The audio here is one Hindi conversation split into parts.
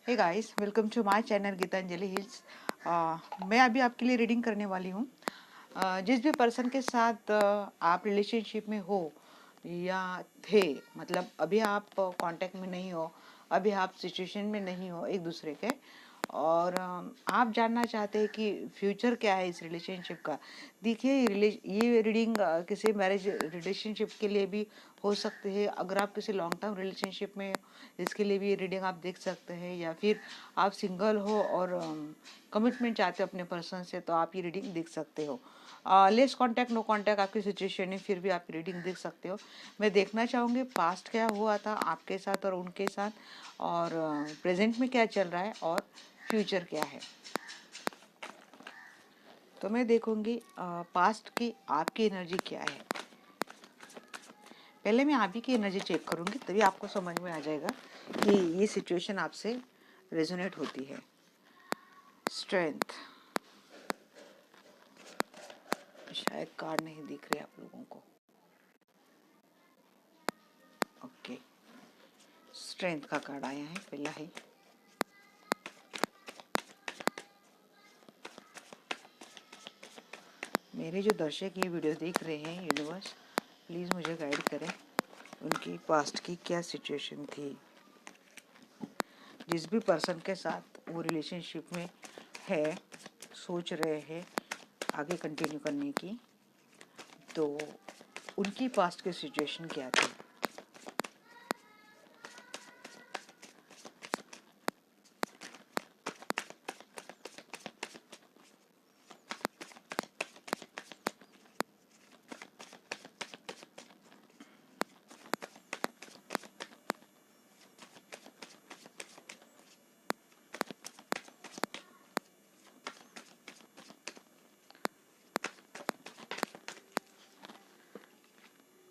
Hey guys, welcome to my channel Geetanjali Hills. मैं अभी आपके लिए रीडिंग करने वाली हूँ। जिस भी पर्सन के साथ आप रिलेशनशिप में हो या थे, मतलब अभी आप कांटेक्ट में नहीं हो, अभी आप सिचुएशन में नहीं हो एक दूसरे के, और आप जानना चाहते हैं कि फ्यूचर क्या है इस रिलेशनशिप का। देखिए, ये रीडिंग किसी मैरिज रिलेशनशिप के लिए भी हो सकती है। अगर आप किसी लॉन्ग टर्म रिलेशनशिप में, इसके लिए भी ये रीडिंग आप देख सकते हैं। या फिर आप सिंगल हो और कमिटमेंट चाहते हो अपने पर्सन से, तो आप ये रीडिंग देख सकते हो। लेस कांटेक्ट नो कांटेक्ट आपकी सिचुएशन है, फिर भी आप रीडिंग देख सकते हो। मैं देखना चाहूँगी पास्ट क्या हुआ था आपके साथ और उनके साथ, और प्रेजेंट में क्या चल रहा है, और फ्यूचर क्या है। तो मैं देखूंगी पास्ट की आपकी एनर्जी क्या है। पहले मैं आप ही की एनर्जी चेक करूंगी, तभी आपको समझ में आ जाएगा कि ये सिचुएशन आपसे रेजोनेट होती है। स्ट्रेंथ, शायद कार्ड नहीं दिख रहे आप लोगों को। ओके, स्ट्रेंथ का कार्ड आया है, पहला है। मेरे जो दर्शक ये वीडियो देख रहे हैं, यूनिवर्स प्लीज़ मुझे गाइड करें, उनकी पास्ट की क्या सिचुएशन थी। जिस भी पर्सन के साथ वो रिलेशनशिप में है, सोच रहे हैं आगे कंटिन्यू करने की, तो उनकी पास्ट की सिचुएशन क्या थी।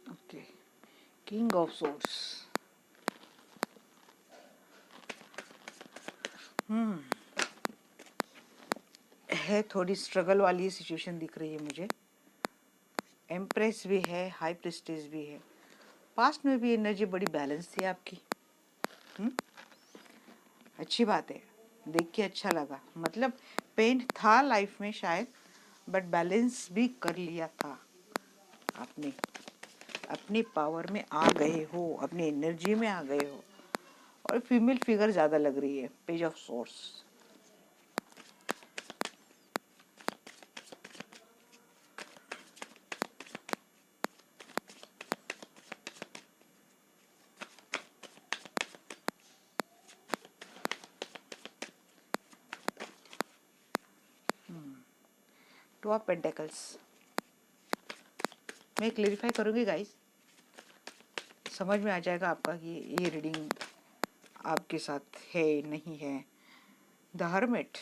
Okay, king of swords. है थोड़ी स्ट्रगल वाली सिचुएशन दिख रही है मुझे। एम्प्रेस भी है, हाई प्रेस्टीज भी है। पास्ट में भी एनर्जी बड़ी बैलेंस थी आपकी। अच्छी बात है, देख के अच्छा लगा। मतलब पेन था लाइफ में शायद, बट बैलेंस भी कर लिया था आपने। अपनी पावर में आ गए हो, अपनी एनर्जी में आ गए हो। और फीमेल फिगर ज़्यादा लग रही है, page of source. Two of pentacles. मैं क्लेरिफाई करूँगी गाइस, समझ में आ जाएगा आपका कि ये रीडिंग आपके साथ है नहीं है। The hermit,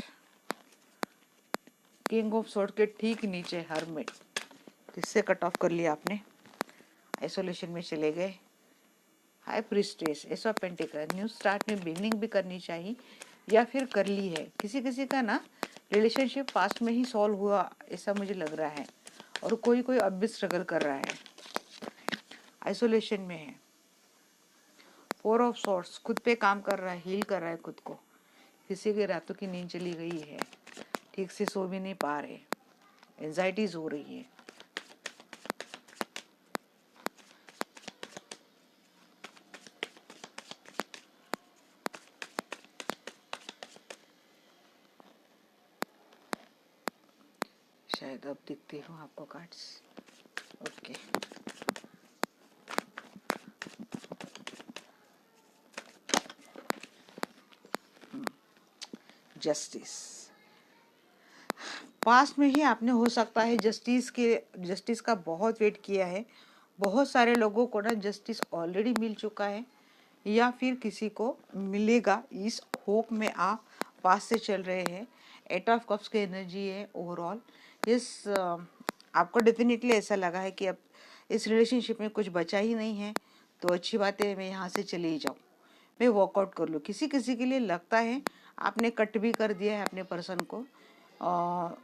king of sword के ठीक नीचे हर्मिट। किससे कट ऑफ कर लिया आपने, आइसोलेशन में चले गए। High priestess, S of pentacle. New start में बिगनिंग भी करनी चाहिए, या फिर कर ली है। किसी किसी का ना रिलेशनशिप पास्ट में ही सॉल्व हुआ, ऐसा मुझे लग रहा है, और कोई कोई अब भी स्ट्रगल कर रहा है, आइसोलेशन में है। फोर ऑफ सॉर्ड्स, खुद पे काम कर रहा है, हील कर रहा है खुद को। किसी के रातों की नींद चली गई है, ठीक से सो भी नहीं पा रहे, एंजाइटीज हो रही है। शायद अब दिखती हूँ आपको कार्ड्स। Okay, justice. पास्ट में ही आपने हो सकता है जस्टिस का बहुत वेट किया है। बहुत सारे लोगों को ना जस्टिस ऑलरेडी मिल चुका है, या फिर किसी को मिलेगा, इस होप में आप पास से चल रहे हैं। एट ऑफ कप्स की एनर्जी है ओवरऑल। इस आपको डेफिनेटली ऐसा लगा है कि अब इस रिलेशनशिप में कुछ बचा ही नहीं है, तो अच्छी बात है, मैं यहाँ से चले ही जाऊँ, मैं वॉकआउट कर लूँ। किसी किसी के लिए लगता है आपने कट भी कर दिया है अपने पर्सन को।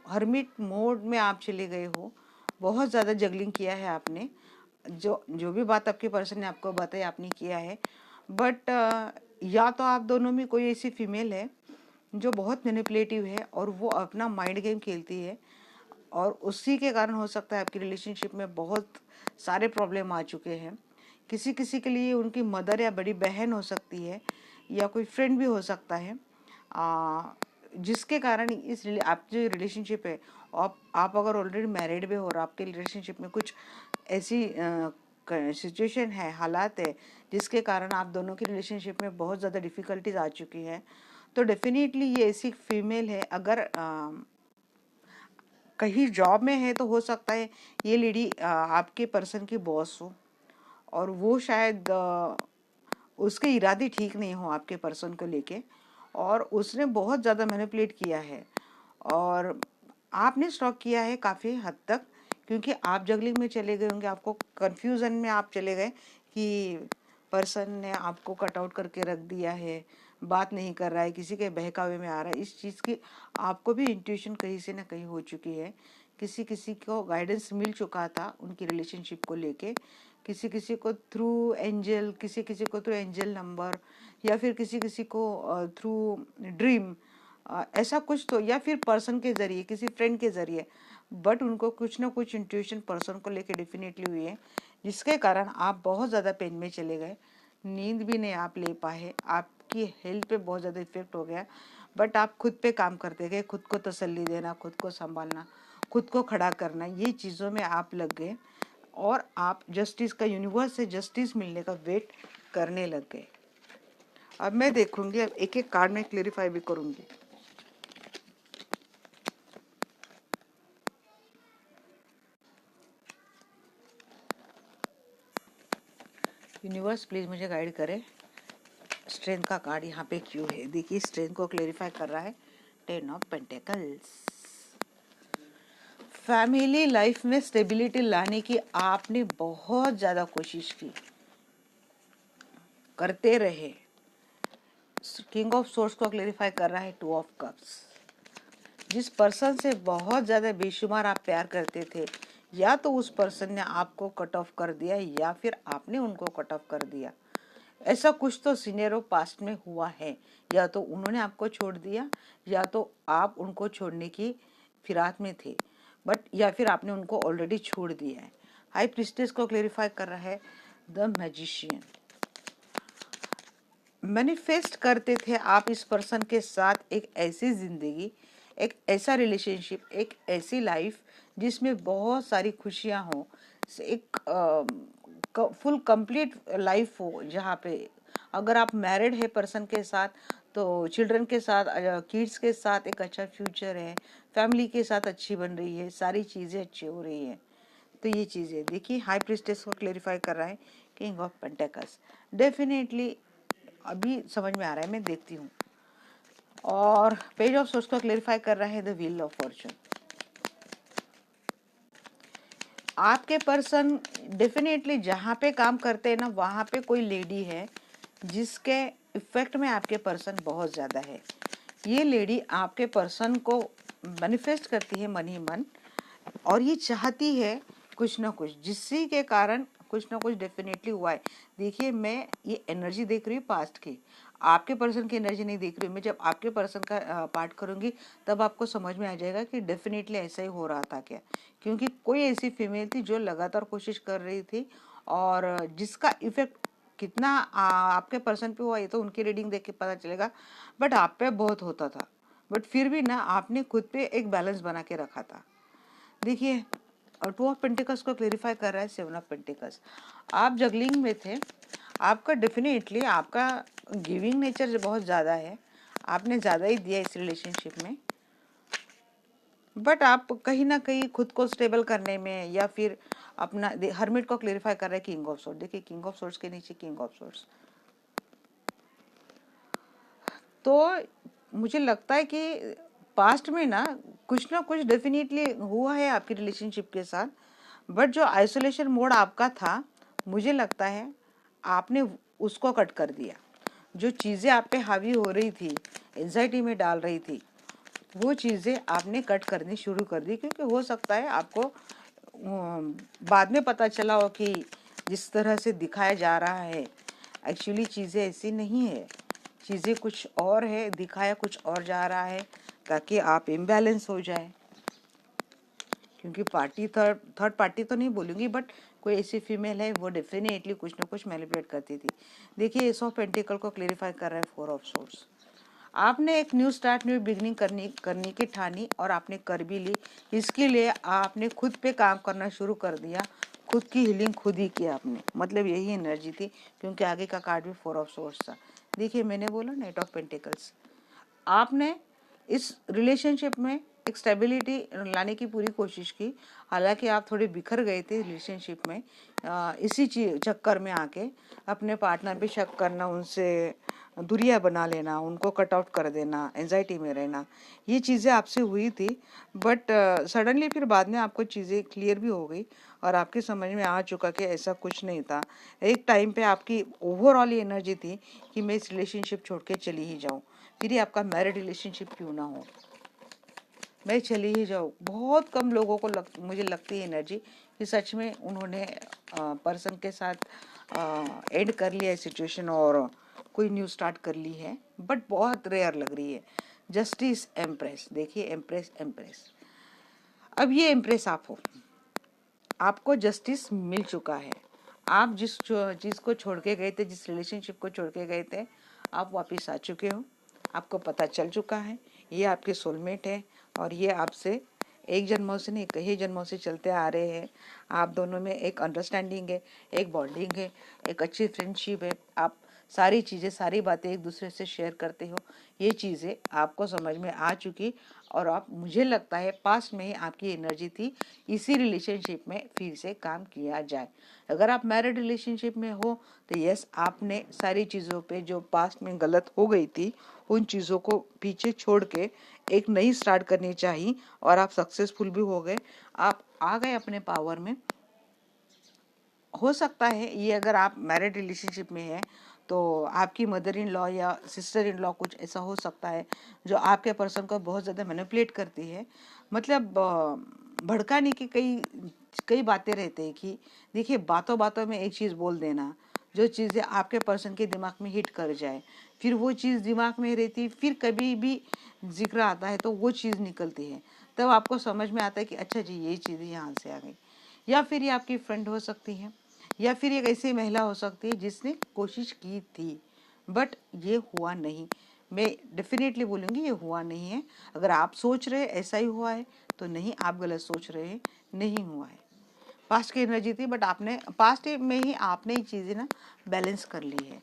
हर्मिट मोड में आप चले गए हो, बहुत ज़्यादा जगलिंग किया है आपने। जो जो भी बात आपके पर्सन ने आपको बताई आपने किया है, बट या तो आप दोनों में कोई ऐसी फीमेल है जो बहुत मैनिपुलेटिव है और वो अपना माइंड गेम खेलती है, और उसी के कारण हो सकता है आपकी रिलेशनशिप में बहुत सारे प्रॉब्लम आ चुके हैं। किसी किसी के लिए उनकी मदर या बड़ी बहन हो सकती है, या कोई फ्रेंड भी हो सकता है, जिसके कारण आप जो रिलेशनशिप है, आप अगर ऑलरेडी मैरिड भी हो और आपके रिलेशनशिप में कुछ ऐसी सिचुएशन है, हालात है, जिसके कारण आप दोनों की रिलेशनशिप में बहुत ज़्यादा डिफ़िकल्टीज आ चुकी है, तो डेफिनेटली ये ऐसी फीमेल है। अगर कहीं जॉब में है तो हो सकता है ये लेडी आपके पर्सन की बॉस हो, और वो शायद उसके इरादे ठीक नहीं हो आपके पर्सन को लेके, और उसने बहुत ज़्यादा मैनिपुलेट किया है और आपने स्टॉक किया है काफ़ी हद तक, क्योंकि आप जगलिंग में चले गए होंगे, आपको कंफ्यूजन में आप चले गए कि पर्सन ने आपको कट आउट करके रख दिया है, बात नहीं कर रहा है, किसी के बहकावे में आ रहा है। इस चीज़ की आपको भी इंट्यूशन कहीं से ना कहीं हो चुकी है, किसी किसी को गाइडेंस मिल चुका था उनकी रिलेशनशिप को लेके, किसी किसी को थ्रू एंजल, किसी किसी को थ्रू एंजल नंबर, या फिर किसी किसी को थ्रू ड्रीम, ऐसा कुछ तो, या फिर पर्सन के ज़रिए, किसी फ्रेंड के ज़रिए, बट उनको कुछ ना कुछ इंट्यूशन पर्सन को लेके डेफिनेटली हुई है, जिसके कारण आप बहुत ज़्यादा पेन में चले गए, नींद भी नहीं आप ले पाए, आपकी हेल्थ पे बहुत ज़्यादा इफेक्ट हो गया, बट आप खुद पे काम करते गए, खुद को तसल्ली देना, खुद को संभालना, खुद को खड़ा करना, ये चीज़ों में आप लग गए, और आप जस्टिस का, यूनिवर्स से जस्टिस मिलने का वेट करने लग गए। अब मैं देखूंगी, अब एक एक कार्ड में क्लेरिफाई भी करूंगी। यूनिवर्स प्लीज मुझे गाइड करे, स्ट्रेंथ का कार्ड यहाँ पे क्यों है। देखिए स्ट्रेंथ को क्लेरिफाई कर रहा है 10 ऑफ पेंटिकल्स। फैमिली लाइफ में स्टेबिलिटी लाने की आपने बहुत ज़्यादा कोशिश की, करते रहे। किंग ऑफ सोर्स को क्लेरिफाई कर रहा है 2 ऑफ कप्स। जिस पर्सन से बहुत ज़्यादा बेशुमार आप प्यार करते थे, या तो उस पर्सन ने आपको कट ऑफ कर दिया या फिर आपने उनको कट ऑफ कर दिया, ऐसा कुछ तो सिनेरियो पास्ट में हुआ है। या तो उन्होंने आपको छोड़ दिया, या तो आप उनको छोड़ने की फिराक में थे, बट या फिर आपने उनको ऑलरेडी छोड़ दिया है। हाई प्रिस्टेस को क्लेरिफाई कर रहा है द मैजिशियन। मैनिफेस्ट करते थे आप इस पर्सन के साथ एक ऐसी जिंदगी, एक ऐसा रिलेशनशिप, एक ऐसी लाइफ जिसमें बहुत सारी खुशियां हो, एक फुल कंप्लीट लाइफ हो, जहाँ पे अगर आप मैरिड है पर्सन के साथ तो चिल्ड्रन के साथ, किड्स के साथ एक अच्छा फ्यूचर है, फैमिली के साथ अच्छी बन रही है, सारी चीज़ें अच्छी हो रही है। तो ये चीज़ें देखिए, हाई प्रिस्टेस को क्लेरिफाई कर रहा है किंग ऑफ पेंटिकल्स। डेफिनेटली अभी समझ में आ रहा है, मैं देखती हूँ। और पेज ऑफ सोर्स को क्लेरिफाई कर रहा है द व्हील ऑफ फॉर्चून। आपके पर्सन डेफिनेटली जहाँ पे काम करते हैं ना, वहाँ पे कोई लेडी है जिसके इफेक्ट में आपके पर्सन बहुत ज़्यादा है। ये लेडी आपके पर्सन को मैनिफेस्ट करती है मन ही मन, और ये चाहती है कुछ ना कुछ, जिससे के कारण कुछ ना कुछ डेफिनेटली हुआ है। देखिए मैं ये एनर्जी देख रही हूँ पास्ट की, आपके पर्सन की एनर्जी नहीं देख रही हूँ। मैं जब आपके पर्सन का पार्ट करूँगी तब आपको समझ में आ जाएगा कि डेफिनेटली ऐसा ही हो रहा था क्या, क्योंकि कोई ऐसी फीमेल थी जो लगातार कोशिश कर रही थी, और जिसका इफेक्ट कितना आपके पर्सन पे हुआ ये तो उनकी रीडिंग देख के पता चलेगा, बट आप पे बहुत होता था, बट फिर भी ना आपने खुद पे एक बैलेंस बना के रखा था। देखिए, और 2 ऑफ पेंटिकल्स को क्लेरिफाई कर रहा है 7 ऑफ पेंटिकल्स। आप जगलिंग में थे, आपका डेफिनेटली आपका गिविंग नेचर बहुत ज़्यादा है, आपने ज़्यादा ही दिया इस रिलेशनशिप में, बट आप कहीं ना कहीं खुद को स्टेबल करने में, या फिर अपना हर्मिट को क्लेरिफाई कर रहे हैं किंग ऑफ सोर्स। देखिए किंग ऑफ सोर्स के नीचे किंग ऑफ सोर्स, तो मुझे लगता है कि पास्ट में ना कुछ डेफिनेटली हुआ है आपकी रिलेशनशिप के साथ, बट जो आइसोलेशन मोड आपका था, मुझे लगता है आपने उसको कट कर दिया। जो चीज़ें आप पे हावी हो रही थी, एंजाइटी में डाल रही थी, वो चीज़ें आपने कट करनी शुरू कर दी, क्योंकि हो सकता है आपको बाद में पता चला हो कि जिस तरह से दिखाया जा रहा है एक्चुअली चीज़ें ऐसी नहीं है। चीज़ें कुछ और है, दिखाया कुछ और जा रहा है ताकि आप इम्बैलेंस हो जाए। क्योंकि पार्टी थर्ड पार्टी तो नहीं बोलूँगी, बट कोई ऐसी फीमेल है वो डेफिनेटली कुछ ना कुछ मैनिपुलेट करती थी। देखिए एस ऑफ पेंटिकल को क्लेरिफाई कर रहा है 4 ऑफ सोर्स। आपने एक न्यू स्टार्ट, न्यू बिगनिंग करने की ठानी और आपने कर भी ली। इसके लिए आपने खुद पे काम करना शुरू कर दिया, खुद की हीलिंग खुद ही की आपने, मतलब यही एनर्जी थी। क्योंकि आगे का कार्ड भी 4 ऑफ सोर्स था। देखिए मैंने बोला ना 8 ऑफ पेंटिकल्स। आपने इस रिलेशनशिप में एक स्टेबिलिटी लाने की पूरी कोशिश की। हालांकि आप थोड़े बिखर गए थे रिलेशनशिप में, इसी चक्कर में आके अपने पार्टनर पे शक करना, उनसे दूरियां बना लेना, उनको कट आउट कर देना, एंजाइटी में रहना, ये चीज़ें आपसे हुई थी। बट सडनली फिर बाद में आपको चीज़ें क्लियर भी हो गई और आपके समझ में आ चुका कि ऐसा कुछ नहीं था। एक टाइम पे आपकी ओवरऑल एनर्जी थी कि मैं इस रिलेशनशिप छोड़ के चली ही जाऊँ, फिर ही आपका मैरिड रिलेशनशिप क्यों ना हो, मैं चली ही जाऊँ। बहुत कम लोगों को मुझे लगती है एनर्जी कि सच में उन्होंने पर्सन के साथ एंड कर लिया है सिचुएशन और कोई न्यू स्टार्ट कर ली है, बट बहुत रेयर लग रही है। जस्टिस, एम्प्रेस, देखिए एम्प्रेस, एम्प्रेस। अब ये एम्प्रेस आप हो, आपको जस्टिस मिल चुका है। आप जिस चीज़ को छोड़ के गए थे, जिस रिलेशनशिप को छोड़ के गए थे, आप वापस आ चुके हो। आपको पता चल चुका है ये आपके सोलमेट है और ये आपसे एक जन्मों से नहीं, कई जन्मों से चलते आ रहे हैं। आप दोनों में एक अंडरस्टैंडिंग है, एक बॉन्डिंग है, एक अच्छी फ्रेंडशिप है। आप सारी चीज़ें, सारी बातें एक दूसरे से शेयर करते हो। ये चीज़ें आपको समझ में आ चुकी और आप, मुझे लगता है पास्ट में ही आपकी एनर्जी थी इसी रिलेशनशिप में फिर से काम किया जाए। अगर आप मैरिड रिलेशनशिप में हो तो यस, आपने सारी चीज़ों पे जो पास्ट में गलत हो गई थी उन चीज़ों को पीछे छोड़ के एक नई स्टार्ट करनी चाहिए और आप सक्सेसफुल भी हो गए। आप आ गए अपने पावर में। हो सकता है ये, अगर आप मैरिड रिलेशनशिप में हैं तो आपकी मदर इन लॉ या सिस्टर इन लॉ कुछ ऐसा हो सकता है जो आपके पर्सन को बहुत ज़्यादा मैनिपुलेट करती है। मतलब भड़काने की कई कई बातें रहते हैं कि देखिए बातों बातों में एक चीज़ बोल देना, जो चीज़ें आपके पर्सन के दिमाग में हिट कर जाए, फिर वो चीज़ दिमाग में रहती, फिर कभी भी जिक्र आता है तो वो चीज़ निकलती है। तब आपको समझ में आता है कि अच्छा जी ये चीज़ यहाँ से आ गई। या फिर ये आपकी फ्रेंड हो सकती है, या फिर एक ऐसी महिला हो सकती है जिसने कोशिश की थी बट ये हुआ नहीं। मैं डेफिनेटली बोलूँगी ये हुआ नहीं है। अगर आप सोच रहे ऐसा ही हुआ है तो नहीं, आप गलत सोच रहे हैं, नहीं हुआ है। पास्ट की एनर्जी थी बट आपने पास्ट में ही आपने ये चीज़ें ना बैलेंस कर ली है।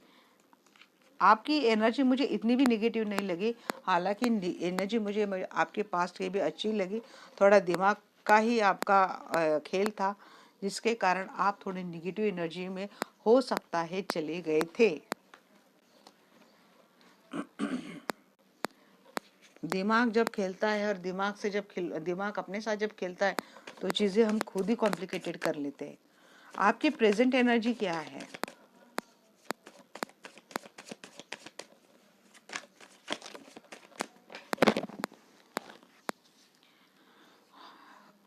आपकी एनर्जी मुझे इतनी भी नेगेटिव नहीं लगी। हालांकि एनर्जी मुझे आपके पास्ट की भी अच्छी लगी। थोड़ा दिमाग का ही आपका खेल था जिसके कारण आप थोड़े नेगेटिव एनर्जी में हो सकता है चले गए थे। दिमाग जब खेलता है और दिमाग अपने साथ जब खेलता है तो चीज़ें हम खुद ही कॉम्प्लिकेटेड कर लेते हैं। आपकी प्रेजेंट एनर्जी क्या है?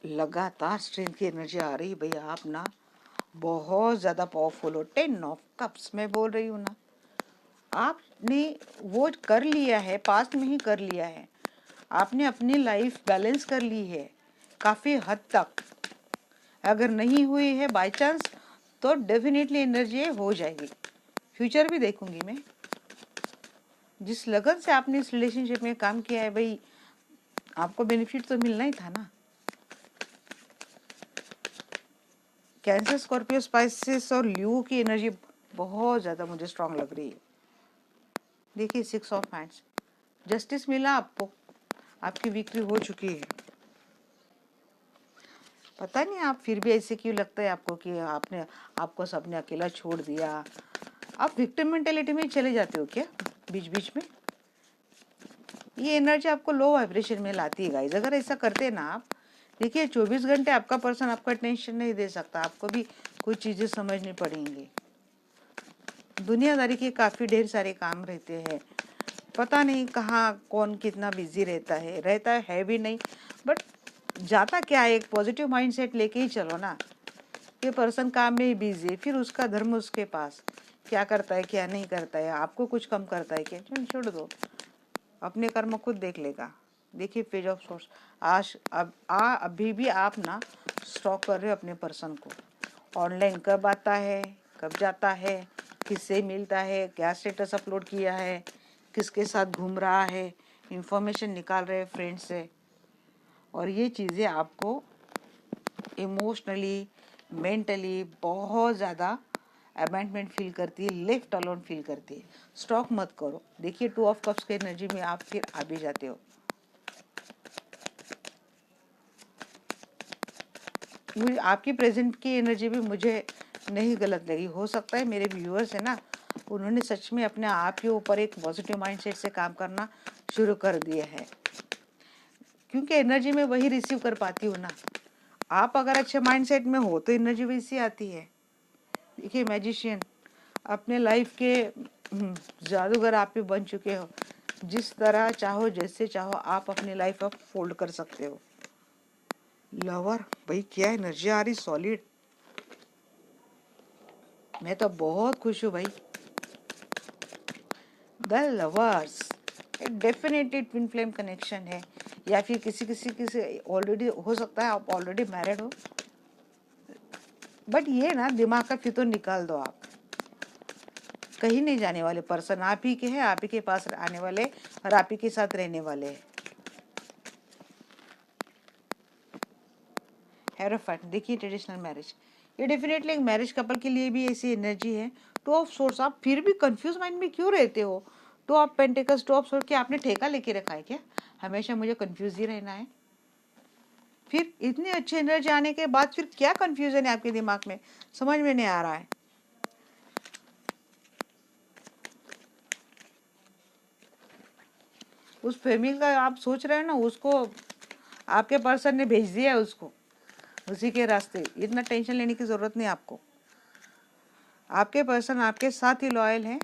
लगातार स्ट्रेंथ की एनर्जी आ रही है भैया। आप ना बहुत ज़्यादा पावरफुल हो। 10 ऑफ कप्स मैं बोल रही हूँ ना, आपने वो कर लिया है, पास्ट में ही कर लिया है। आपने अपनी लाइफ बैलेंस कर ली है काफ़ी हद तक। अगर नहीं हुई है बाय चांस तो डेफिनेटली एनर्जी हो जाएगी। फ्यूचर भी देखूंगी मैं। जिस लगन से आपने इस रिलेशनशिप में काम किया है भाई, आपको बेनिफिट तो मिलना ही था ना। कैंसर, स्कॉर्पियो, स्पाइसेस और ल्यू की एनर्जी बहुत ज़्यादा मुझे स्ट्रांग लग रही है। देखिए 6 ऑफ हैंड्स, जस्टिस मिला आपको, आपकी विक्ट्री हो चुकी है। पता नहीं आप फिर भी ऐसे क्यों लगता है आपको कि आपको सबने अकेला छोड़ दिया। आप विक्टिम मेंटेलिटी में चले जाते हो क्या बीच बीच में? ये एनर्जी आपको लो वाइब्रेशन में लाती है गाइस। अगर ऐसा करते ना आप, देखिए 24 घंटे आपका पर्सन आपका टेंशन नहीं दे सकता। आपको भी कुछ चीज़ें समझनी पड़ेंगी। दुनियादारी के काफ़ी ढेर सारे काम रहते हैं। पता नहीं कहाँ कौन कितना बिजी रहता है भी नहीं। बट जाता क्या है, एक पॉजिटिव माइंडसेट लेके ही चलो ना। ये पर्सन काम में ही बिजी है, फिर उसका धर्म उसके पास। क्या करता है क्या नहीं करता है, आपको कुछ कम करता है क्या, चलो छोड़ दो, अपने कर्म खुद देख लेगा। देखिए पेज ऑफ सोर्स, आज अभी भी आप ना स्टॉक कर रहे हो अपने पर्सन को। ऑनलाइन कब आता है, कब जाता है, किससे मिलता है, क्या स्टेटस अपलोड किया है, किसके साथ घूम रहा है, इंफॉर्मेशन निकाल रहे हैं फ्रेंड से। और ये चीज़ें आपको इमोशनली, मेंटली बहुत ज़्यादा अबैंडमेंट फील करती है, लेफ्ट अलोन फील करती है। स्टॉक मत करो। देखिए 2 ऑफ कप्स के एनर्जी में आप फिर आ भी जाते हो। मुझे आपकी प्रेजेंट की एनर्जी भी मुझे नहीं गलत लगी। हो सकता है मेरे व्यूअर्स है ना, उन्होंने सच में अपने आप के ऊपर एक पॉजिटिव माइंडसेट से काम करना शुरू कर दिया है, क्योंकि एनर्जी में वही रिसीव कर पाती हूँ ना। आप अगर अच्छे माइंडसेट में हो तो एनर्जी वैसी आती है। देखिए मैजिशियन, अपने लाइफ के जादूगर आप भी बन चुके हो। जिस तरह चाहो, जैसे चाहो आप अपनी लाइफ अब फोल्ड कर सकते हो। लवर, भाई क्या एनर्जी आ रही, सॉलिड। मैं तो बहुत खुश हूँ भाई। The lovers, definitely twin flame connection है, या फिर किसी ऑलरेडी हो सकता है आप ऑलरेडी मैरिड हो। बट ये ना दिमाग का फितूर निकाल दो। आप कहीं नहीं जाने वाले पर्सन आप ही के हैं, आप ही के पास आने वाले और आप ही के साथ रहने वाले हैं। हेरोफैंट, देखिए ट्रेडिशनल मैरिज, ये डेफिनेटली एक मैरिज कपल के लिए भी ऐसी एनर्जी है। 2 ऑफ सोर्स, आप फिर भी कंफ्यूज माइंड में क्यों रहते हो? 2 ऑफ पेंटिकल्स, 2 ऑफ सोर्स, क्या आपने ठेका लेके रखा है क्या हमेशा मुझे कंफ्यूज ही रहना है? फिर इतनी अच्छी एनर्जी आने के बाद फिर क्या कंफ्यूजन है आपके दिमाग में, समझ में नहीं आ रहा है। उस फैमिली का आप सोच रहे हो ना, उसको आपके पर्सन ने भेज दिया है उसको उसी के रास्ते। इतना टेंशन लेने की जरूरत नहीं आपको। आपके पर्सन आपके साथ ही लॉयल है,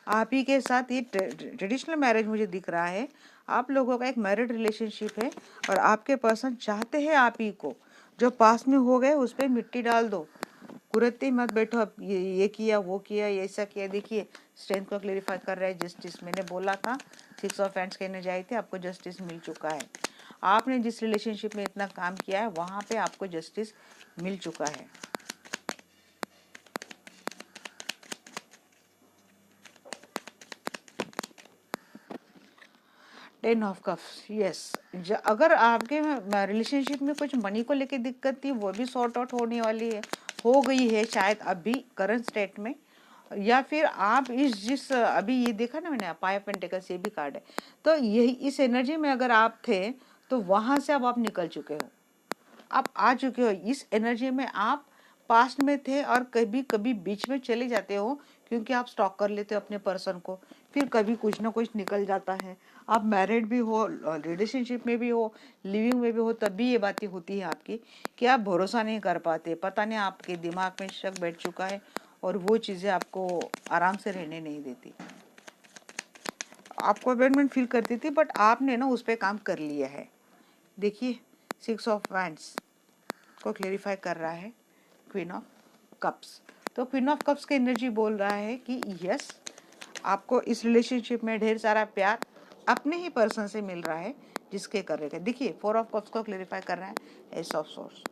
आप ही के साथ। ये ट्रेडिशनल मैरिज मुझे दिख रहा है, आप लोगों का एक मैरिड रिलेशनशिप है और आपके पर्सन चाहते हैं आप ही को। जो पास में हो गए उस पर मिट्टी डाल दो, कुरत्ती मत बैठो अब ये किया वो किया ये ऐसा किया। देखिए स्ट्रेंथ को क्लेरिफाई कर रहा है, जस्टिस। मैंने बोला था 6 ऑफ हैंड्स कहने जाए थे, आपको जस्टिस मिल चुका है। आपने जिस रिलेशनशिप में इतना काम किया है वहाँ पे आपको जस्टिस मिल चुका है। 10 ऑफ कप्स, यस। अगर आपके रिलेशनशिप में कुछ मनी को लेके दिक्कत थी वो भी सॉर्ट आउट होने वाली है, हो गई है शायद अभी करंट स्टेट में। या फिर आप इस जिस अभी ये देखा ना मैंने, 5 पेंटिकल्स ये भी कार्ड है, तो यही इस एनर्जी में अगर आप थे तो वहां से अब आप निकल चुके हो, आप आ चुके हो। इस एनर्जी में आप पास्ट में थे और कभी कभी बीच में चले जाते हो, क्योंकि आप स्टॉक कर लेते हो अपने पर्सन को। फिर कभी कुछ ना कुछ निकल जाता है। आप मैरिड भी हो, रिलेशनशिप में भी हो, लिविंग में भी हो, तब भी ये बातें होती है आपकी कि आप भरोसा नहीं कर पाते। पता नहीं आपके दिमाग में शक बैठ चुका है और वो चीज़ें आपको आराम से रहने नहीं देती। आपको अबेंडमेंट फील करती थी, बट आपने ना उस पर काम कर लिया है। देखिए 6 ऑफ वैंड्स को क्लेरिफाई कर रहा है क्वीन ऑफ कप्स। तो क्वीन ऑफ कप्स की एनर्जी बोल रहा है कि यस, आपको इस रिलेशनशिप में ढेर सारा प्यार अपने ही पर्सन से मिल रहा है जिसके कर रहे थे। देखिए 4 ऑफ कप्स को क्लेरिफाई कर रहा है एस ऑफ सोर्स।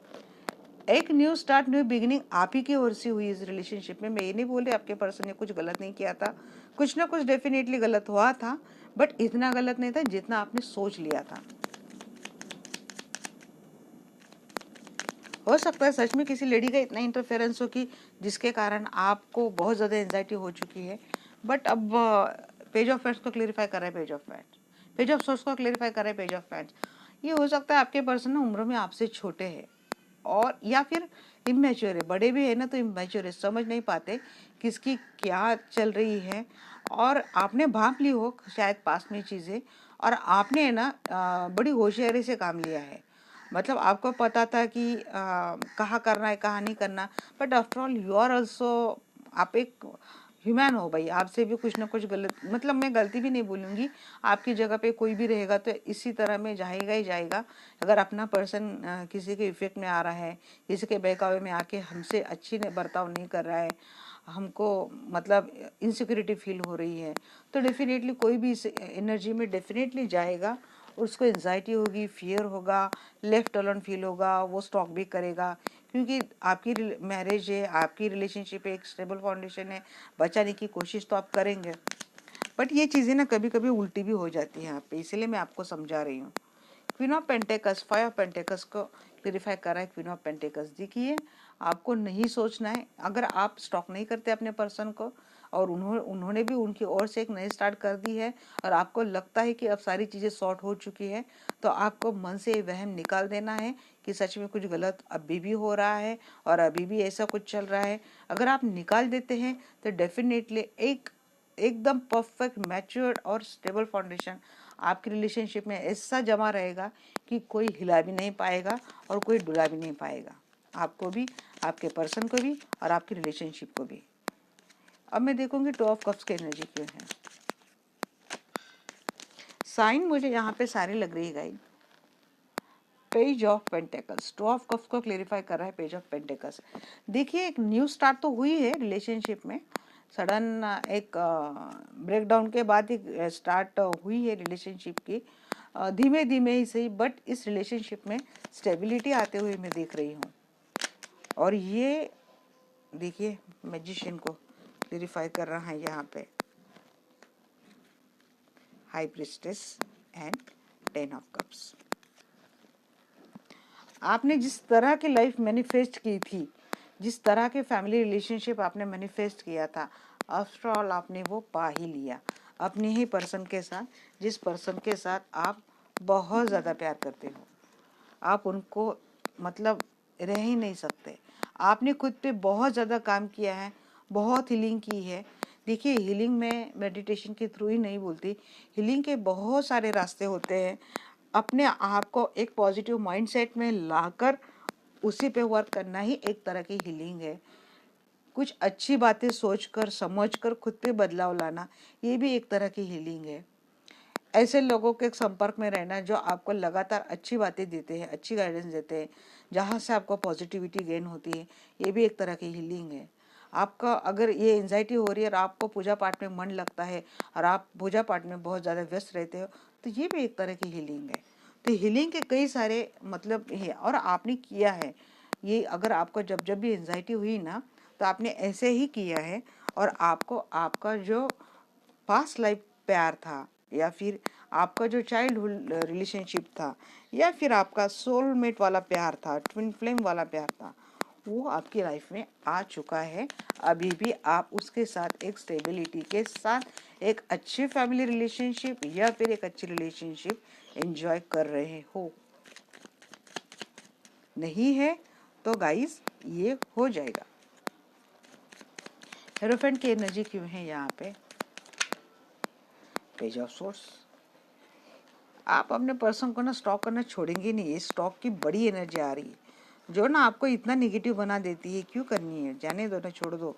एक न्यू स्टार्ट, न्यू बिगिनिंग आप ही की ओर से हुई इस रिलेशनशिप में। मैं ये नहीं बोल रही आपके पर्सन ने कुछ गलत नहीं किया था, कुछ ना कुछ डेफिनेटली गलत हुआ था, बट इतना गलत नहीं था जितना आपने सोच लिया था। हो सकता है सच में किसी लेडी का इतना इंटरफेरेंस हो कि जिसके कारण आपको बहुत ज़्यादा एंजाइटी हो चुकी है। बट अब पेज ऑफ फैंड्स को क्लेरिफाई कर रहा है page of friends, page of source को क्लेरिफाई कर रहा है पेज ऑफ फैंड्स। ये हो सकता है आपके पर्सन ना उम्र में आपसे छोटे हैं और या फिर इमेच्योर है। बड़े भी है ना तो इमेच्योर है, समझ नहीं पाते किसकी क्या चल रही है। और आपने भांप ली हो शायद पास में चीज़ें, और आपने ना बड़ी होशियारी से काम लिया है। मतलब आपको पता था कि कहाँ करना है कहाँ नहीं करना, but after all you are also, आप एक ह्यूमन हो भाई, आपसे भी कुछ ना कुछ गलत, मतलब मैं गलती भी नहीं बोलूँगी, आपकी जगह पे कोई भी रहेगा तो इसी तरह में जाएगा ही जाएगा। अगर अपना पर्सन किसी के इफेक्ट में आ रहा है, किसी के बहकावे में आके हमसे अच्छी बर्ताव नहीं कर रहा है, हमको मतलब इनसिक्योरिटी फील हो रही है, तो डेफिनेटली कोई भी इस एनर्जी में डेफिनेटली जाएगा, उसको एंजाइटी होगी, फियर होगा, लेफ्ट अलोन फील होगा, वो स्टॉक भी करेगा, क्योंकि आपकी मैरिज है, आपकी रिलेशनशिप है, एक स्टेबल फाउंडेशन है, बचाने की कोशिश तो आप करेंगे। बट ये चीज़ें ना कभी कभी उल्टी भी हो जाती हैं यहाँ पे, इसलिए मैं आपको समझा रही हूँ। क्वीन ऑफ पेंटेकस, 5 ऑफ पेंटेकस को क्लेरिफाई कर रहा है क्वीन ऑफ पेंटेकस। देखिए, आपको नहीं सोचना है, अगर आप स्टॉक नहीं करते अपने पर्सन को और उन्होंने भी उनकी ओर से एक नई स्टार्ट कर दी है और आपको लगता है कि अब सारी चीज़ें सॉर्ट हो चुकी है, तो आपको मन से ये वहम निकाल देना है कि सच में कुछ गलत अभी भी हो रहा है और अभी भी ऐसा कुछ चल रहा है। अगर आप निकाल देते हैं तो डेफिनेटली एकदम परफेक्ट मैच्योर्ड और स्टेबल फाउंडेशन आपकी रिलेशनशिप में ऐसा जमा रहेगा कि कोई हिला भी नहीं पाएगा और कोई डुला भी नहीं पाएगा, आपको भी, आपके पर्सन को भी और आपकी रिलेशनशिप को भी। अब मैं देखूंगी 2 ऑफ कप्स की एनर्जी क्यों है। साइन मुझे यहाँ पे सारे लग रही है guide. Page of pentacles, 2 of cups को क्लेरिफाई कर रहा है पेज ऑफ पेंटेकल्स। देखिए, एक न्यू स्टार्ट तो हुई है रिलेशनशिप में, सडन एक ब्रेकडाउन के बाद एक स्टार्ट हुई है रिलेशनशिप की, धीमे धीमे ही सही, बट इस रिलेशनशिप में स्टेबिलिटी आते हुए मैं देख रही हूँ। और ये देखिए, मैजिशियन को क्लेरिफाई कर रहा है यहाँ पे, high priestess and 10 of cups. आपने जिस तरह की लाइफ मैनिफेस्ट की थी, जिस तरह के फैमिली रिलेशनशिप आपने मैनिफेस्ट किया था, आफ्टर ऑल आपने वो पा ही लिया अपने ही पर्सन के साथ, जिस पर्सन के साथ आप बहुत ज़्यादा प्यार करते हो। आप उनको मतलब रह ही नहीं सकते। आपने खुद पे बहुत ज़्यादा काम किया है, बहुत हीलिंग की है। देखिए, हीलिंग में मेडिटेशन के थ्रू ही नहीं बोलती, हीलिंग के बहुत सारे रास्ते होते हैं। अपने आप को एक पॉजिटिव माइंडसेट में लाकर उसी पे वर्क करना ही एक तरह की हीलिंग है। कुछ अच्छी बातें सोचकर समझकर खुद पे बदलाव लाना, ये भी एक तरह की हीलिंग है। ऐसे लोगों के संपर्क में रहना जो आपको लगातार अच्छी बातें देते हैं, अच्छी गाइडेंस देते हैं, जहाँ से आपको पॉजिटिविटी गेन होती है, ये भी एक तरह की हीलिंग है। आपका अगर ये एंजाइटी हो रही है और आपको पूजा पाठ में मन लगता है और आप पूजा पाठ में बहुत ज़्यादा व्यस्त रहते हो, तो ये भी एक तरह की हीलिंग है। तो हीलिंग के कई सारे मतलब है और आपने किया है ये। अगर आपको जब जब भी एंजाइटी हुई ना, तो आपने ऐसे ही किया है और आपको आपका जो पास्ट लाइफ प्यार था, या फिर आपका जो चाइल्डहुड रिलेशनशिप था, या फिर आपका सोलमेट वाला प्यार था, ट्विन फ्लेम वाला प्यार था, वो आपकी लाइफ में आ चुका है। अभी भी आप उसके साथ एक स्टेबिलिटी के साथ एक अच्छी फैमिली रिलेशनशिप या फिर एक अच्छी रिलेशनशिप एंजॉय कर रहे हो। नहीं है तो गाइस ये हो जाएगा। हेरोफेंट की एनर्जी क्यों है यहाँ पे? Page of source. आप अपने पर्सन को ना स्टॉक करना छोड़ेंगे नहीं। इस स्टॉक की बड़ी एनर्जी आ रही है जो ना आपको इतना निगेटिव बना देती है। क्यों करनी है, जाने दो ना, छोड़ दो।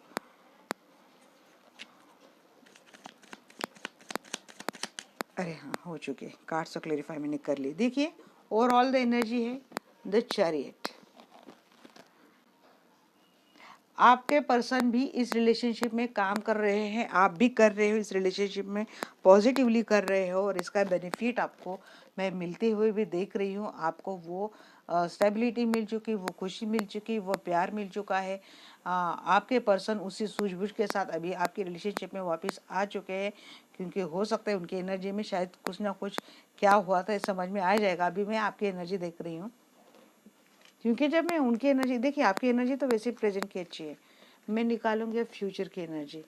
अरे हाँ, हो चुके कार्ड्स तो क्लेरिफाई मैंने कर ली। देखिए, ओवरऑल द एनर्जी है द चैरियट। आपके पर्सन भी इस रिलेशनशिप में काम कर रहे हैं, आप भी कर रहे हो, इस रिलेशनशिप में पॉजिटिवली कर रहे हो और इसका बेनिफिट आपको मैं मिलते हुए भी देख रही हूँ। आपको वो स्टेबिलिटी मिल चुकी, वो खुशी मिल चुकी, वो प्यार मिल चुका है। आपके पर्सन उसी सूझबूझ के साथ अभी आपके रिलेशनशिप में वापस आ चुके हैं, क्योंकि हो सकता है उनकी एनर्जी में शायद कुछ ना कुछ क्या हुआ था समझ में आ जाएगा। अभी मैं आपकी एनर्जी देख रही हूँ, क्योंकि जब मैं उनकी एनर्जी देखिए, आपकी एनर्जी तो वैसे प्रेजेंट की अच्छी है, मैं निकालूंगी अब फ्यूचर की एनर्जी।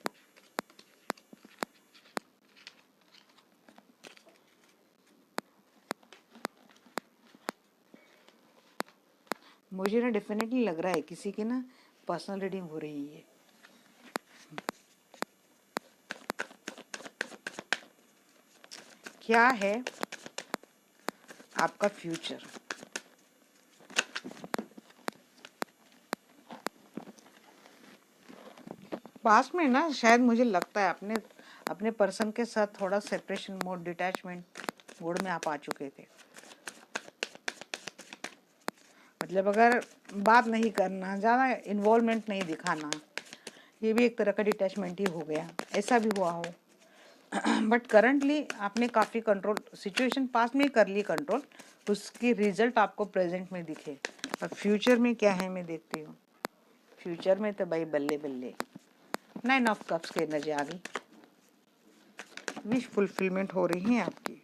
मुझे ना डेफिनेटली लग रहा है किसी की ना पर्सनल रीडिंग हो रही है। क्या है आपका फ्यूचर? पास्ट में ना शायद मुझे लगता है अपने अपने पर्सन के साथ थोड़ा सेपरेशन मोड, डिटैचमेंट मोड में आप आ चुके थे। मतलब अगर बात नहीं करना, ज़्यादा इन्वॉल्वमेंट नहीं दिखाना, ये भी एक तरह का डिटैचमेंट ही हो गया, ऐसा भी हुआ हो। बट करंटली आपने काफ़ी कंट्रोल सिचुएशन पास में कर ली कंट्रोल, उसकी रिजल्ट आपको प्रेजेंट में दिखे। और फ्यूचर में क्या है मैं देखती हूँ। फ्यूचर में तो भाई बल्ले बल्ले, 9 ऑफ कप्स की एनर्जी आ गई। विश फुलफिलमेंट हो रही है आपकी।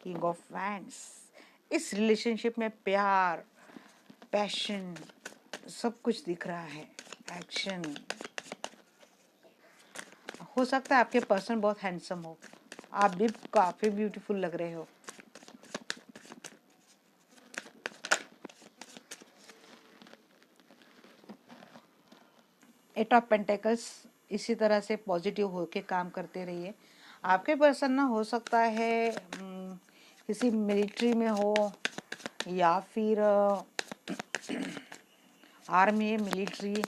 किंग ऑफ वैंड्स, इस रिलेशनशिप में प्यार, पैशन, सब कुछ दिख रहा है। एक्शन, हो सकता है आपके पर्सन बहुत हैंडसम हो, आप भी काफी ब्यूटीफुल लग रहे हो। एट ऑफ पेंटेकल्स, इसी तरह से पॉजिटिव होके काम करते रहिए। आपके पर्सन ना हो सकता है किसी मिलिट्री में हो, या फिर आर्मी, मिलिट्री,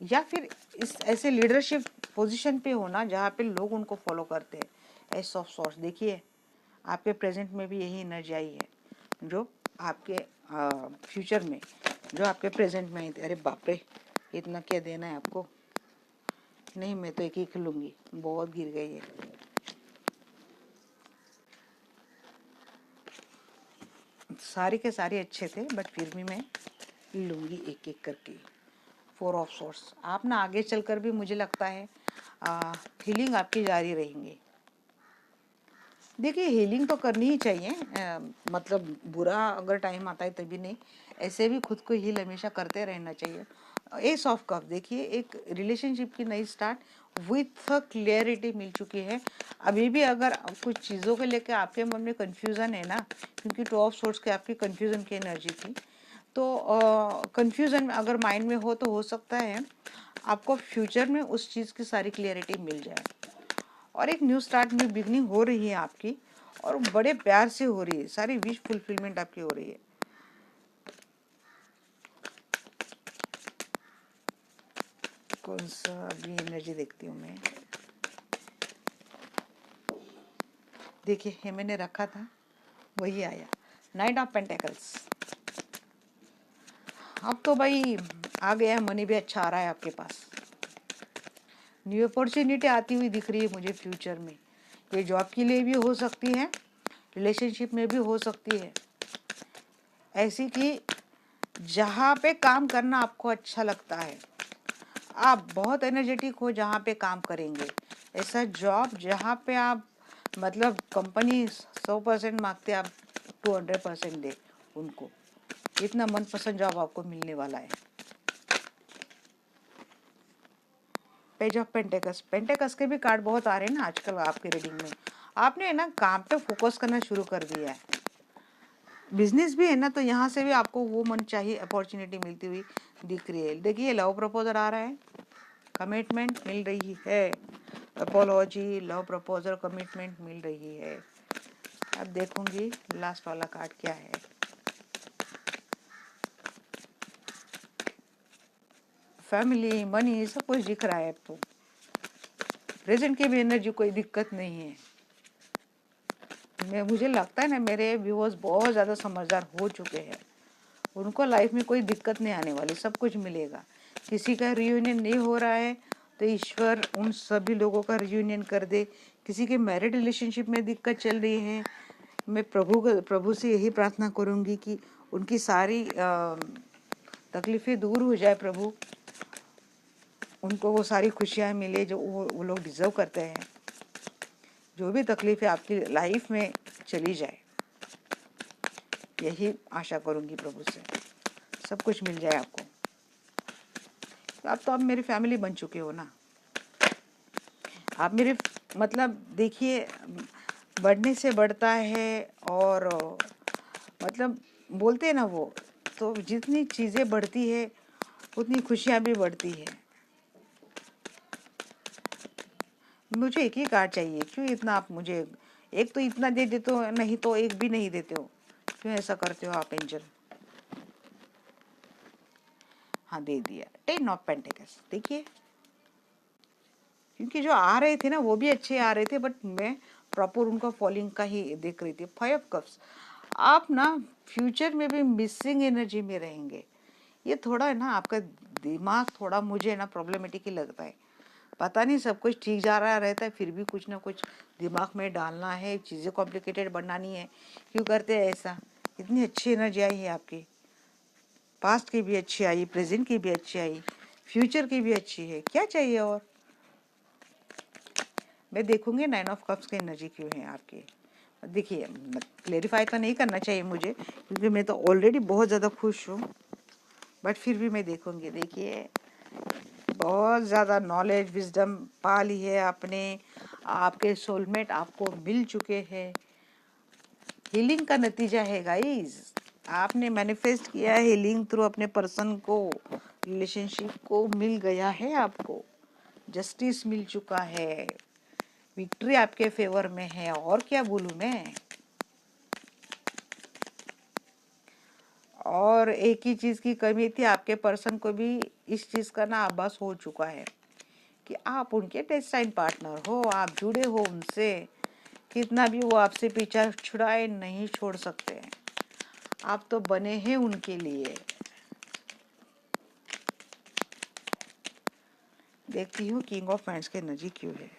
या फिर इस ऐसे लीडरशिप पोजीशन पे हो ना जहाँ पे लोग उनको फॉलो करते हैं। एस ऑफ सॉर्ट्स, देखिए आपके प्रेजेंट में भी यही एनर्जी आई है जो आपके फ्यूचर में, जो आपके प्रेजेंट में आई थी। अरे बाप रे, इतना क्या देना है आपको? नहीं, मैं तो एक ही लूँगी, बहुत गिर गई है। सारे के सारे अच्छे थे, बट फिर भी मैं लूँगी एक एक करके। 4 ऑफ सॉर्ट्स, आप ना आगे चलकर भी मुझे लगता है हीलिंग आपकी जारी रहेंगी। देखिए हीलिंग तो करनी ही चाहिए, मतलब बुरा अगर टाइम आता है तभी नहीं, ऐसे भी खुद को हील हमेशा करते रहना चाहिए। एस ऑफ कप, देखिए एक रिलेशनशिप की नई स्टार्ट विथ क्लियरिटी मिल चुकी है। अभी भी अगर कुछ चीज़ों को लेकर आपके मन में कंफ्यूजन है ना, क्योंकि 2 ऑफ सोर्ट्स की आपकी कंफ्यूजन की एनर्जी थी, तो कंफ्यूजन अगर माइंड में हो तो हो सकता है आपको फ्यूचर में उस चीज़ की सारी क्लियरिटी मिल जाए। और एक न्यू स्टार्ट, न्यू बिगनिंग हो रही है आपकी, और बड़े प्यार से हो रही है, सारी विश फुलफिलमेंट आपकी हो रही है। कौन सा भी एनर्जी देखती हूँ मैं, देखिए ये मैंने रखा था, वही आया, 9 ऑफ पेंटेकल्स। अब तो भाई आ गया, मनी भी अच्छा आ रहा है आपके पास, न्यू अपॉर्चुनिटी आती हुई दिख रही है मुझे फ्यूचर में। ये जॉब के लिए भी हो सकती है, रिलेशनशिप में भी हो सकती है, ऐसी कि जहाँ पे काम करना आपको अच्छा लगता है, आप बहुत एनर्जेटिक हो जहाँ पे काम करेंगे। ऐसा जॉब जहाँ पे आप, मतलब कंपनी 100% मांगते, आप 200% दे उनको, इतना मनपसंद जॉब आपको मिलने वाला है। पेज ऑफ पेंटेकस, पेंटेकस के भी कार्ड बहुत आ रहे हैं ना आजकल आपकी रीडिंग में। आपने ना काम पे फोकस करना शुरू कर दिया है, बिजनेस भी है ना, तो यहाँ से भी आपको वो मन चाहिए अपॉर्चुनिटी मिलती हुई दिख रही है। देखिए लव प्रपोजल आ रहा है, कमिटमेंट मिल रही है, अपोलॉजी, लव प्रपोजल, कमिटमेंट मिल रही है। अब देखूंगी लास्ट वाला कार्ड क्या है। फैमिली, मनी, सब कुछ दिख रहा है। अब तो प्रेजेंट की भी एनर्जी, कोई दिक्कत नहीं है। मुझे लगता है ना मेरे व्यूअर्स बहुत ज़्यादा समझदार हो चुके हैं, उनको लाइफ में कोई दिक्कत नहीं आने वाली, सब कुछ मिलेगा। किसी का रियूनियन नहीं हो रहा है तो ईश्वर उन सभी लोगों का रियूनियन कर दे। किसी के मैरिड रिलेशनशिप में दिक्कत चल रही है, मैं प्रभु से यही प्रार्थना करूंगी कि उनकी सारी तकलीफ़ें दूर हो जाए प्रभु, उनको वो सारी खुशियाँ मिले जो वो लोग डिज़र्व करते हैं। जो भी तकलीफ़ें आपकी लाइफ में चली जाए, यही आशा करूंगी प्रभु से, सब कुछ मिल जाए आपको। तो आप मेरी फैमिली बन चुके हो ना, आप मेरे, मतलब देखिए बढ़ने से बढ़ता है, और मतलब बोलते हैं ना वो, तो जितनी चीज़ें बढ़ती है उतनी खुशियाँ भी बढ़ती है। मुझे एक ही कार्ड चाहिए, क्यों इतना आप मुझे एक तो इतना दे देते हो, नहीं तो एक भी नहीं देते हो, क्यों ऐसा करते हो आप एंजल? हाँ दे दिया, 10 ऑफ पेंटिकल्स। देखिए क्योंकि जो आ रहे थे ना वो भी अच्छे आ रहे थे, बट मैं प्रॉपर उनका फॉलिंग का ही देख रही थी। 5 ऑफ कप्स, आप ना फ्यूचर में भी मिसिंग एनर्जी में रहेंगे, ये थोड़ा है ना आपका दिमाग थोड़ा मुझे ना प्रॉब्लमेटिक ही लगता है। पता नहीं सब कुछ ठीक जा रहा रहता है फिर भी कुछ ना कुछ दिमाग में डालना है, चीज़ें कॉम्प्लिकेटेड बनानी है। क्यों करते हैं ऐसा? इतनी अच्छी एनर्जी आई है आपकी, पास्ट की भी अच्छी आई, प्रेजेंट की भी अच्छी आई, फ्यूचर की भी अच्छी है, क्या चाहिए और? मैं देखूंगी 9 ऑफ कप्स की एनर्जी क्यों है आपकी। देखिए क्लेरिफाई तो नहीं करना चाहिए मुझे क्योंकि मैं तो ऑलरेडी बहुत ज़्यादा खुश हूँ, बट फिर भी मैं देखूंगी। देखिए बहुत ज़्यादा नॉलेज विजडम पा ली है आपने, आपके सोलमेट आपको मिल चुके हैं। हीलिंग का नतीजा है गाइस, आपने मैनिफेस्ट किया है हीलिंग थ्रू अपने पर्सन को, रिलेशनशिप को मिल गया है आपको, जस्टिस मिल चुका है, विक्ट्री आपके फेवर में है। और क्या बोलूं मैं? और एक ही चीज़ की कमी थी, आपके पर्सन को भी इस चीज़ का ना आभास हो चुका है कि आप उनके डेस्टाइन पार्टनर हो, आप जुड़े हो उनसे। कितना भी वो आपसे पीछा छुड़ाए नहीं छोड़ सकते हैं, आप तो बने हैं उनके लिए। देखती हूँ किंग ऑफ वांड्स की एनर्जी क्यों है।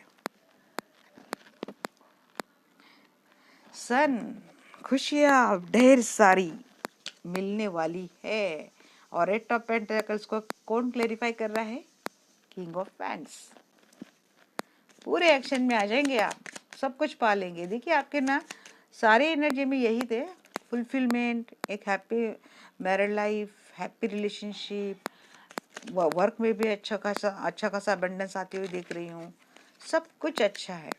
सन, खुशियाँ ढेर सारी मिलने वाली है। और 8 ऑफ पेंटिकल्स को कौन क्लेरिफाई कर रहा है? King of wands. पूरे एक्शन में आ जाएंगे आप, सब कुछ पा लेंगे। देखिए आपके ना सारे एनर्जी में यही थे, फुलफिलमेंट, एक happy married life, happy relationship, work में भी अच्छा खासा अबंडेंस आती हुई देख रही हूँ। सब कुछ अच्छा है,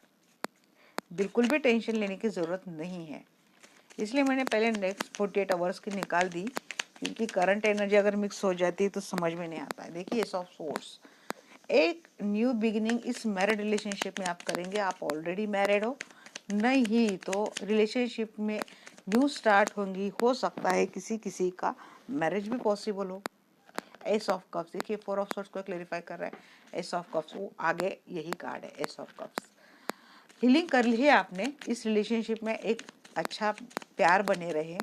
बिल्कुल भी टेंशन लेने की ज़रूरत नहीं है। इसलिए मैंने पहले नेक्स्ट 48 आवर्स की निकाल दी, क्योंकि करंट एनर्जी अगर मिक्स हो जाती है तो समझ में नहीं आता है। देखिए एस ऑफ सोर्स, एक न्यू बिगिनिंग इस मैरिड रिलेशनशिप में आप करेंगे। आप ऑलरेडी मैरिड हो, नहीं तो रिलेशनशिप में न्यू स्टार्ट होंगी। हो सकता है किसी किसी का मैरिज भी पॉसिबल हो। एस ऑफ कप्स, देखिए 4 ऑफ सोर्ट्स को क्लेरिफाई कर रहा है। एस ऑफ कप्स, वो आगे यही कार्ड है, एस ऑफ कप्स। हीलिंग कर ली है आपने, इस रिलेशनशिप में एक अच्छा प्यार बने रहे,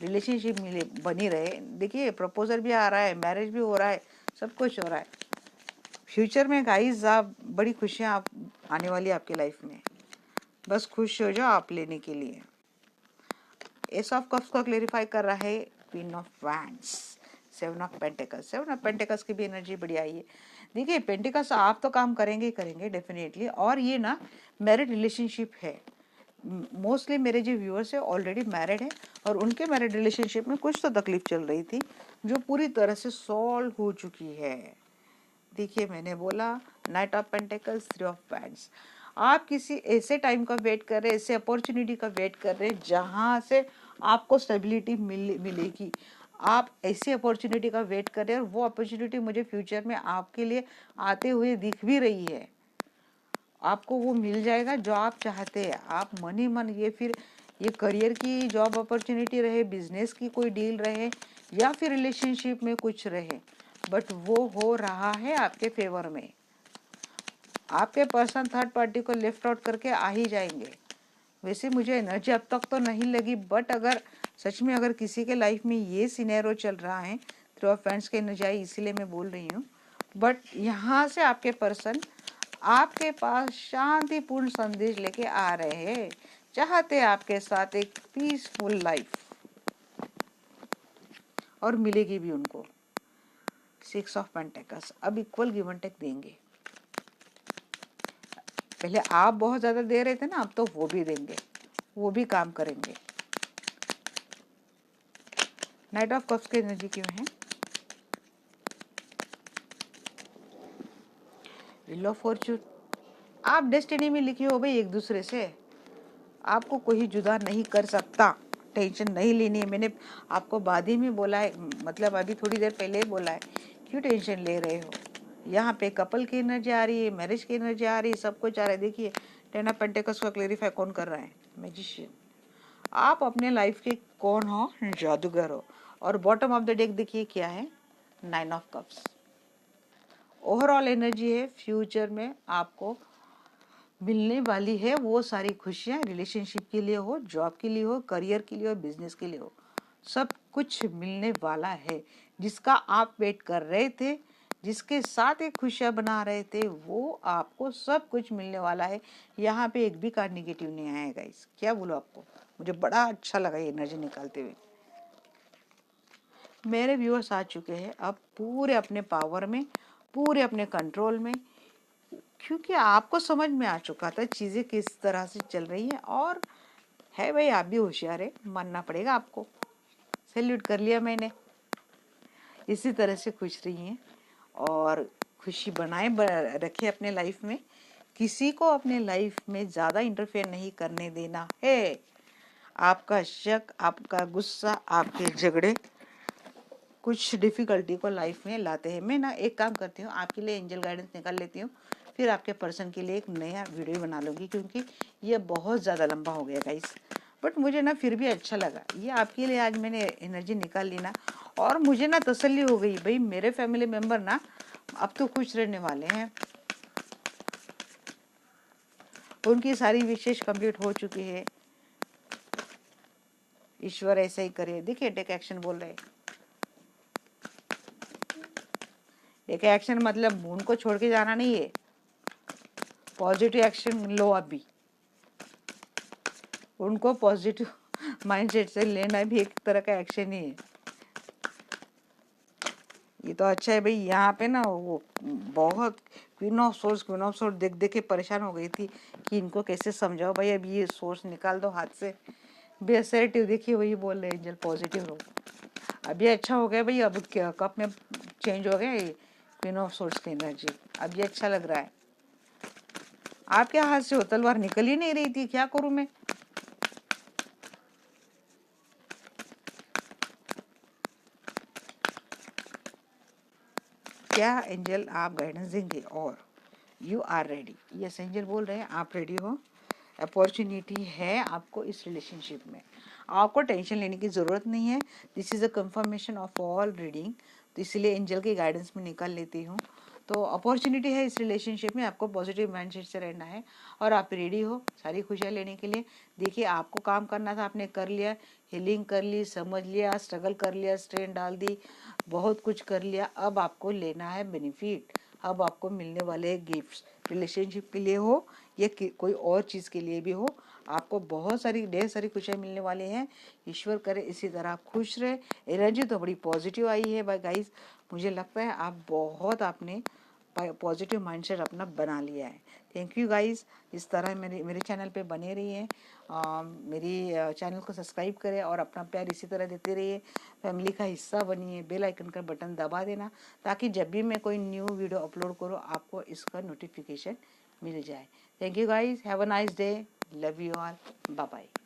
रिलेशनशिप मिले बनी रहे। देखिए प्रपोजल भी आ रहा है, मैरिज भी हो रहा है, सब कुछ हो रहा है। फ्यूचर में गाइस आप बड़ी खुशियाँ आप आने वाली आपकी लाइफ में, बस खुश हो जाओ आप लेने के लिए। एस ऑफ कप्स को क्लेरिफाई कर रहा है queen of wands, 7 of pentacles. 7 of pentacles की भी एनर्जी बड़ी आई है। देखिए पेंटिकल्स आप तो काम करेंगे ही करेंगे डेफिनेटली, और ये ना मैरिड रिलेशनशिप है। मोस्टली मेरे जो व्यूअर्स है ऑलरेडी मैरिड है, और उनके मैरिड रिलेशनशिप में कुछ तो तकलीफ चल रही थी जो पूरी तरह से सॉल्व हो चुकी है। देखिए मैंने बोला night of pentacles, 3 of wands. आप किसी ऐसे टाइम का वेट कर रहे हैं, ऐसे अपॉर्चुनिटी का वेट कर रहे हैं जहाँ से आपको स्टेबिलिटी मिलेगी। आप ऐसी अपॉर्चुनिटी का वेट कर रहे हैं, और वो अपॉर्चुनिटी मुझे फ्यूचर में आपके लिए आते हुए दिख भी रही है। आपको वो मिल जाएगा जो आप चाहते हैं। आप मन ही मन, ये करियर की जॉब अपॉर्चुनिटी रहे, बिजनेस की कोई डील रहे, या फिर रिलेशनशिप में कुछ रहे, बट वो हो रहा है आपके फेवर में। आपके पर्सन थर्ड पार्टी को लेफ्ट आउट करके आ ही जाएंगे। वैसे मुझे एनर्जी अब तक तो नहीं लगी, बट अगर सच में अगर किसी के लाइफ में ये सिनेरियो चल रहा है, 3 ऑफ वैंड्स की एनर्जी आई, इसीलिए मैं बोल रही हूँ। बट यहाँ से आपके पर्सन आपके पास शांतिपूर्ण संदेश लेके आ रहे हैं, चाहते आपके साथ एक पीसफुल लाइफ, और मिलेगी भी उनको। 6 ऑफ पेंटिकल्स, अब इक्वल गिव एंड टेक देंगे। पहले आप बहुत ज्यादा दे रहे थे ना, अब तो वो भी देंगे, वो भी काम करेंगे। नाइट ऑफ कप्स की एनर्जी क्यों है? व्हील ऑफ फॉर्चून, आप डेस्टिनी में लिखे हो भाई एक दूसरे से, आपको कोई जुदा नहीं कर सकता। टेंशन नहीं लेनी है, मैंने आपको बाद ही में बोला है, मतलब अभी थोड़ी देर पहले ही बोला है। क्यों टेंशन ले रहे हो? यहाँ पे कपल की एनर्जी आ रही है, मैरिज की एनर्जी आ रही है, सब कुछ आ रहा है। देखिए 10 ऑफ पेंटिकल्स को क्लेरिफाई कौन कर रहा है? मैजिशियन। आप अपने लाइफ के कौन हो? जादूगर हो। और बॉटम ऑफ द डेक देखिए क्या है? 9 ऑफ कप्स। ओवरऑल एनर्जी है, फ्यूचर में आपको मिलने वाली है वो सारी खुशियाँ, रिलेशनशिप के लिए हो, जॉब के लिए हो, करियर के लिए हो, बिजनेस के लिए हो, सब कुछ मिलने वाला है। जिसका आप वेट कर रहे थे, जिसके साथ एक खुशियाँ बना रहे थे, वो आपको सब कुछ मिलने वाला है। यहाँ पे एक भी कार्ड निगेटिव नहीं आया गाइस। क्या बोलो आपको, मुझे बड़ा अच्छा लगा ये एनर्जी निकालते हुए। मेरे व्यूअर्स आ चुके हैं अब पूरे अपने पावर में, पूरे अपने कंट्रोल में, क्योंकि आपको समझ में आ चुका था चीज़ें किस तरह से चल रही हैं। और है भाई, आप भी होशियार है, मानना पड़ेगा आपको। सैल्यूट कर लिया मैंने। इसी तरह से खुश रहिए और खुशी बनाए रखे अपने लाइफ में। किसी को अपने लाइफ में ज़्यादा इंटरफेयर नहीं करने देना है। आपका शक, आपका गुस्सा, आपके झगड़े कुछ डिफ़िकल्टी को लाइफ में लाते हैं। मैं ना एक काम करती हूँ, आपके लिए एंजल गाइडेंस निकाल लेती हूँ, फिर आपके पर्सन के लिए एक नया वीडियो बना लूँगी, क्योंकि ये बहुत ज़्यादा लंबा हो गया गाइस। बट मुझे ना फिर भी अच्छा लगा, ये आपके लिए आज मैंने एनर्जी निकाल ली ना, और मुझे ना तसल्ली हो गई भाई, मेरे फैमिली मेम्बर ना अब तो खुश रहने वाले हैं। उनकी सारी विशेष कंप्लीट हो चुकी है। ईश्वर ऐसा ही करे। देखिए टेक एक्शन बोल रहे हैं। टेक एक्शन मतलब उनको छोड़ के जाना नहीं है, पॉजिटिव एक्शन लो। अभी उनको पॉजिटिव माइंडसेट से लेना भी एक तरह का एक्शन ही है। ये तो अच्छा है भाई। यहाँ पे ना वो बहुत क्वीन ऑफ सोर्स देख देख के परेशान हो गई थी कि इनको कैसे समझाओ भाई। अब ये सोर्स निकाल दो हाथ से। बी असर्टिव, देखिए वही बोल रहे एंजल, पॉजिटिव रहो। अब ये अच्छा हो गया भाई। अब कप में चेंज हो गया ये क्वीन ऑफ सोर्स की एनर्जी। अब ये अच्छा लग रहा है। आपके हाथ से वो तलवार निकल ही नहीं रही थी, क्या करूं मैं। क्या एंजल आप गाइडेंस देंगे? और you are ready. Yes angel बोल रहे हैं आप रेडी हो। अपॉर्चुनिटी है आपको इस रिलेशनशिप में। आपको टेंशन लेने की ज़रूरत नहीं है। This is a confirmation of all reading. तो इसलिए एंजल के गाइडेंस में निकाल लेती हूँ। तो अपॉर्चुनिटी है इस रिलेशनशिप में। आपको पॉजिटिव माइंडसेट से रहना है और आप रेडी हो सारी खुशियाँ लेने के लिए। देखिए आपको काम करना था, आपने कर लिया। हीलिंग कर ली, समझ लिया, स्ट्रगल कर लिया, स्ट्रेन डाल दी, बहुत कुछ कर लिया। अब आपको लेना है बेनिफिट। अब आपको मिलने वाले गिफ्ट्स, रिलेशनशिप के लिए हो या कोई और चीज़ के लिए भी हो, आपको बहुत सारी ढेर सारी खुशियाँ मिलने वाली हैं। ईश्वर करे इसी तरह आप खुश रहे। एनर्जी तो बड़ी पॉजिटिव आई है भाई गाइस। मुझे लगता है आप बहुत आपने पॉजिटिव माइंडसेट अपना बना लिया है। Thank you guys. इस तरह मेरे चैनल पे बने रहिए। मेरी चैनल को सब्सक्राइब करें और अपना प्यार इसी तरह देते रहिए। फैमिली का हिस्सा बनिए। बेल आइकन का बटन दबा देना, ताकि जब भी मैं कोई न्यू वीडियो अपलोड करूँ आपको इसका नोटिफिकेशन मिल जाए। Thank you guys. Have a nice day. Love you all. Bye bye.